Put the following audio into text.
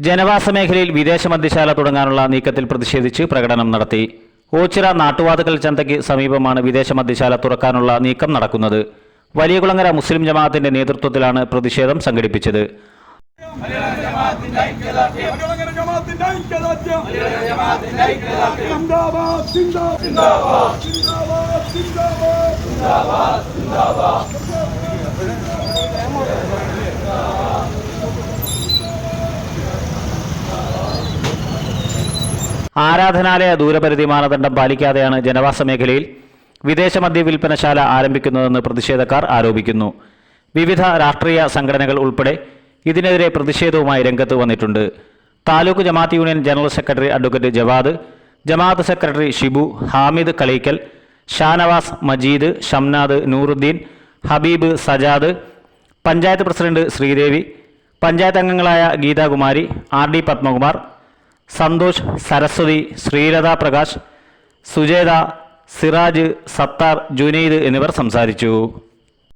ജനവാസ മേഖലയിൽ വിദേശ മദ്യശാല തുടങ്ങാനുള്ള നീക്കത്തിൽ പ്രതിഷേധിച്ച് പ്രകടനം നടത്തി. ഓച്ചിറ നാട്ടുവാതുക്കൽ ചന്തയ്ക്ക് സമീപമാണ് വിദേശ മദ്യശാല തുറക്കാനുള്ള നീക്കം നടക്കുന്നത്. വലിയകുളങ്ങര മുസ്ലിം ജമാഅത്തിന്റെ നേതൃത്വത്തിലാണ് പ്രതിഷേധം സംഘടിപ്പിച്ചത്. ആരാധനാലയ ദൂരപരിധി മാനദണ്ഡം പാലിക്കാതെയാണ് ജനവാസ മേഖലയിൽ വിദേശ മദ്യ വിൽപ്പനശാല ആരംഭിക്കുന്നതെന്ന് പ്രതിഷേധക്കാർ ആരോപിക്കുന്നു. വിവിധ രാഷ്ട്രീയ സംഘടനകൾ ഉൾപ്പെടെ ഇതിനെതിരെ പ്രതിഷേധവുമായി രംഗത്ത് വന്നിട്ടുണ്ട്. താലൂക്ക് ജമാഅത്ത് union general secretary advocate Javad, ജമാഅത്ത് സെക്രട്ടറി ഷിബു, ഹാമിദ് കളീക്കൽ, ഷാനവാസ്, മജീദ്, ഷംനാദ്, നൂറുദ്ദീൻ, ഹബീബ്, സജാദ്, പഞ്ചായത്ത് പ്രസിഡന്റ് ശ്രീദേവി, പഞ്ചായത്ത് അംഗങ്ങളായ ഗീതാകുമാരി, RD പത്മകുമാർ, സന്തോഷ്, സരസ്വതി, ശ്രീലത പ്രകാശ്, സുജേത, സിറാജ്, സത്താർ, ജുനൈദ് എന്നിവർ സംസാരിച്ചു.